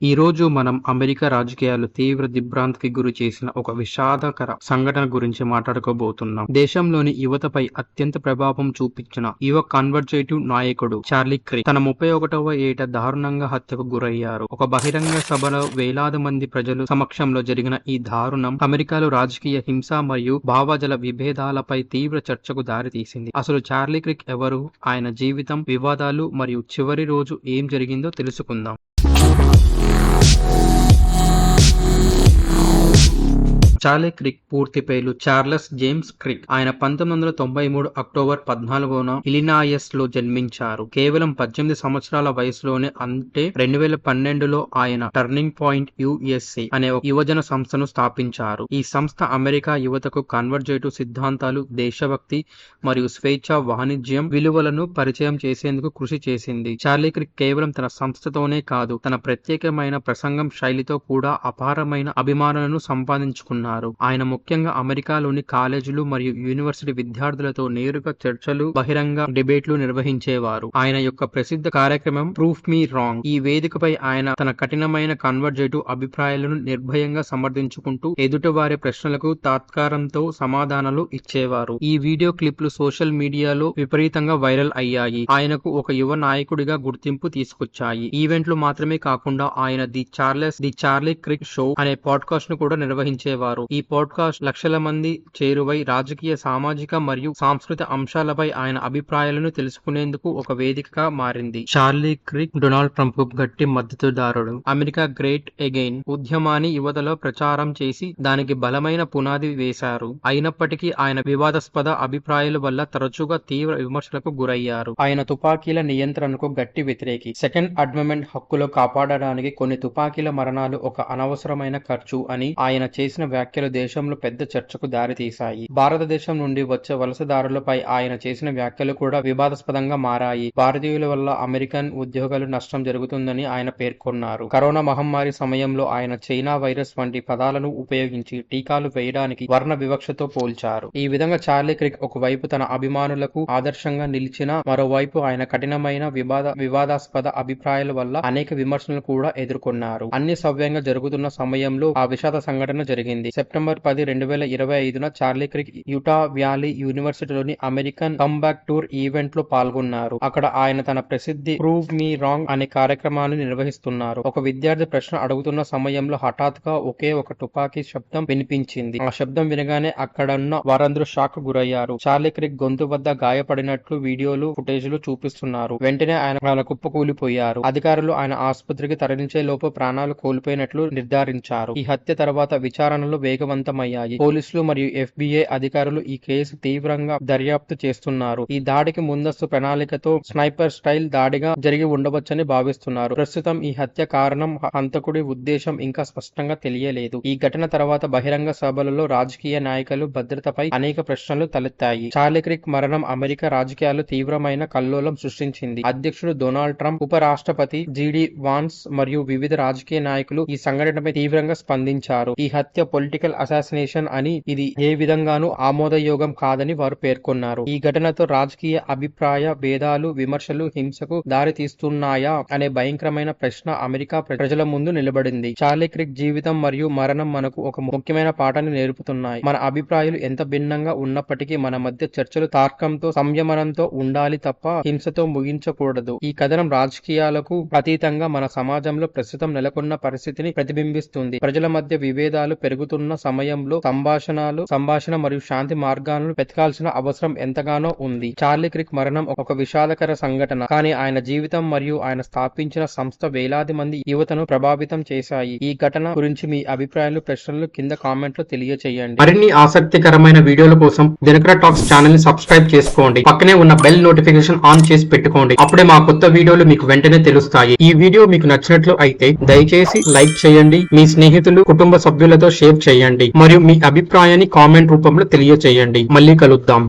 ఈ రోజు మనం అమెరికా రాజకీయాలు తీవ్ర దిగ్భ్రాంతికి గురి చేసిన ఒక విషాదకర సంఘటన గురించి మాట్లాడుకోబోతున్నాం. దేశంలోని యువతపై అత్యంత ప్రభావం చూపించిన యువ కన్వర్జేటివ్ నాయకుడు చార్లీ క్రిక్ తన 31వ ఏట దారుణంగా హత్యకు గురయ్యారు. ఒక బహిరంగ సభలో వేలాది మంది ప్రజలు సమక్షంలో జరిగిన ఈ దారుణం అమెరికాలో రాజకీయ హింస మరియు భావజాల విభేదాలపై తీవ్ర చర్చకు దారితీసింది. అసలు చార్లీ క్రిక్ ఎవరు, ఆయన జీవితం, వివాదాలు మరియు చివరి రోజు ఏం జరిగిందో తెలుసుకుందాం. చార్లీ క్రిక్ పూర్తి పేరు చార్లెస్ జేమ్స్ క్రిక్. ఆయన 1993 అక్టోబర్ 14న ఇలినాయస్ లో జన్మించారు. కేవలం 18 సంవత్సరాల వయసులోనే, అంటే 2012లో ఆయన టర్నింగ్ పాయింట్ USA అనే ఒక యువజన సంస్థను స్థాపించారు. ఈ సంస్థ అమెరికా యువతకు కన్వర్జేటివ్ సిద్ధాంతాలు, దేశభక్తి మరియు స్వేచ్ఛ వాణిజ్యం విలువలను పరిచయం చేసేందుకు కృషి చేసింది. చార్లీ క్రిక్ కేవలం తన సంస్థతోనే కాదు, తన ప్రత్యేకమైన ప్రసంగం శైలితో కూడా అపారమైన అభిమానులను సంపాదించుకున్నారు. ఆయన ముఖ్యంగా అమెరికాలోని కాలేజీలు మరియు యూనివర్సిటీ విద్యార్థులతో నేరుగా చర్చలు, బహిరంగ డిబేట్లు నిర్వహించేవారు. ఆయన యొక్క ప్రసిద్ధ కార్యక్రమం ప్రూఫ్ మీ రాంగ్. ఈ వేదికపై ఆయన తన కఠినమైన కన్వర్జేటివ్ అభిప్రాయాలను నిర్భయంగా సమర్థించుకుంటూ ఎదుటివారి ప్రశ్నలకు తాత్కారంతో సమాధానాలు ఇచ్చేవారు. ఈ వీడియో క్లిప్లు సోషల్ మీడియాలో విపరీతంగా వైరల్ అయ్యాయి. ఆయనకు ఒక యువ నాయకుడిగా గుర్తింపు తీసుకొచ్చాయి. ఈవెంట్లు మాత్రమే కాకుండా ఆయన ది చార్లీ క్రిక్ షో అనే పాడ్కాస్ట్ ను కూడా నిర్వహించేవారు. ఈ పాడ్కాస్ట్ లక్షల మంది చేరువై రాజకీయ, సామాజిక మరియు సాంస్కృతిక అంశాలపై ఆయన అభిప్రాయాలను తెలుసుకునేందుకు ఒక వేదికగా మారింది. చార్లీ క్రిక్ డొనాల్డ్ ట్రంప్ కు గట్టి మద్దతుదారుడు. అమెరికా గ్రేట్ అగైన్ ఉద్యమాన్ని యువతలో ప్రచారం చేసి దానికి బలమైన పునాది వేశారు. అయినప్పటికీ ఆయన వివాదాస్పద అభిప్రాయాల వల్ల తరచుగా తీవ్ర విమర్శలకు గురయ్యారు. ఆయన తుపాకీల నియంత్రణకు గట్టి వ్యతిరేకి. సెకండ్ అమెండ్మెంట్ హక్కులు కాపాడడానికి కొన్ని తుపాకీల మరణాలు ఒక అనవసరమైన ఖర్చు అని ఆయన చేసిన వ్యాఖ్యలు దేశంలో పెద్ద చర్చకు దారితీశాయి. భారతదేశం నుండి వచ్చే వలసదారులపై ఆయన చేసిన వ్యాఖ్యలు కూడా వివాదాస్పదంగా మారాయి. భారతీయుల వల్ల అమెరికన్ ఉద్యోగాలు నష్టం జరుగుతుందని ఆయన పేర్కొన్నారు. కరోనా మహమ్మారి సమయంలో ఆయన చైనా వైరస్ వంటి పదాలను ఉపయోగించి టీకాలు వేయడానికి వర్ణ వివక్షతో పోల్చారు. ఈ విధంగా చార్లీ క్రిక్ ఒకవైపు తన అభిమానులకు ఆదర్శంగా నిలిచిన, మరోవైపు ఆయన కఠినమైన వివాదాస్పద అభిప్రాయాల వల్ల అనేక విమర్శలు కూడా ఎదుర్కొన్నారు. అన్ని సవ్యంగా జరుగుతున్న సమయంలో ఆ విషాద సంఘటన జరిగింది. సెప్టెంబర్ 10, 2025న చార్లీ క్రిక్ యూటా వ్యాలీ యూనివర్సిటీలోని అమెరికన్ కమ్బ్యాక్ టూర్ ఈవెంట్ లో పాల్గొన్నారు. అక్కడ ఆయన తన ప్రసిద్ధి ప్రూవ్ మీ రాంగ్ అనే కార్యక్రమాన్ని నిర్వహిస్తున్నారు. ఒక విద్యార్థి ప్రశ్న అడుగుతున్న సమయంలో హఠాత్తుగా ఒకే ఒక తుపాకీ శబ్దం వినిపించింది. ఆ శబ్దం వినగానే అక్కడున్న వారందరూ షాక్ గురయ్యారు. చార్లీ క్రిక్ గొంతు వద్ద గాయపడినట్లు వీడియోలు, ఫుటేజ్లు చూపిస్తున్నారు. వెంటనే ఆయన కుప్పకూలిపోయారు. అధికారులు ఆయన ఆసుపత్రికి తరలించే లోపు ప్రాణాలు కోల్పోయినట్లు నిర్ధారించారు. ఈ హత్య తర్వాత విచారణలు వేగవంతమయ్యాయి. పోలీసులు మరియు FBI అధికారులు ఈ కేసు తీవ్రంగా దర్యాప్తు చేస్తున్నారు. ఈ దాడికి ముందస్తు ప్రణాళికతో స్నైపర్ స్టైల్ దాడిగా జరిగి ఉండవచ్చని భావిస్తున్నారు. ప్రస్తుతం ఈ హత్య కారణం, హంతకుడి ఉద్దేశం ఇంకా స్పష్టంగా తెలియలేదు. ఈ ఘటన తర్వాత బహిరంగ సభలలో రాజకీయ నాయకులు భద్రతపై అనేక ప్రశ్నలు తలెత్తాయి. చార్లీ క్రిక్ మరణం అమెరికా రాజకీయాల్లో తీవ్రమైన కల్లోలం సృష్టించింది. అధ్యక్షుడు డొనాల్డ్ ట్రంప్, ఉప రాష్ట్రపతి JD వాన్స్ మరియు వివిధ రాజకీయ నాయకులు ఈ సంఘటనపై తీవ్రంగా స్పందించారు. ఈ హత్య పొలిటికల్ అసాసినేషన్ అని, ఇది ఏ విధంగానూ ఆమోదయోగం కాదని వారు పేర్కొన్నారు. ఈ ఘటనతో రాజకీయ అభిప్రాయ భేదాలు, విమర్శలు హింసకు దారి తీస్తున్నాయా అనే భయంకరమైన ప్రశ్న అమెరికా ప్రజల ముందు నిలబడింది. చార్లీ క్రిక్ జీవితం మరియు మరణం మనకు ఒక ముఖ్యమైన పాఠాన్ని నేర్పుతున్నాయి. మన అభిప్రాయాలు ఎంత భిన్నంగా ఉన్నప్పటికీ మన మధ్య చర్చలు తర్కంతో, సంయమనంతో ఉండాలి తప్ప హింసతో ముగించకూడదు. ఈ కథనం రాజకీయాలకు అతీతంగా మన సమాజంలో ప్రస్తుతం నెలకొన్న పరిస్థితిని ప్రతిబింబిస్తుంది. ప్రజల మధ్య విభేదాలు పెరుగుతున్న సమయంలో సంభాషణ మరియు శాంతి మార్గాలను వెతకాల్సిన అవసరం ఎంతగానో ఉంది. చార్లీ క్రిక్ మరణం ఒక విషాదకర సంఘటన, కానీ ఆయన జీవితం మరియు ఆయన స్థాపించిన సంస్థ వేలాది మంది యువతను ప్రభావితం చేశాయి. ఈ ఘటన గురించి మీ అభిప్రాయాలు, ప్రశ్నలు కింద కామెంట్ లో తెలియచేయండి. మరిన్ని ఆసక్తికరమైన వీడియోల కోసం దినకర టాక్స్ ఛానల్ ని సబ్స్క్రైబ్ చేసుకోండి. పక్కనే ఉన్న బెల్ నోటిఫికేషన్ ఆన్ చేసి పెట్టుకోండి. అప్పుడే మా కొత్త వీడియోలు మీకు వెంటనే తెలుస్తాయి. ఈ వీడియో మీకు నచ్చినట్లు అయితే దయచేసి లైక్ చేయండి. మీ స్నేహితులు, కుటుంబ సభ్యులతో షేర్ చేయండి మరియు మీ అభిప్రాయాన్ని కామెంట్ రూపంలో తెలియచేయండి. మళ్ళీ కలుద్దాం.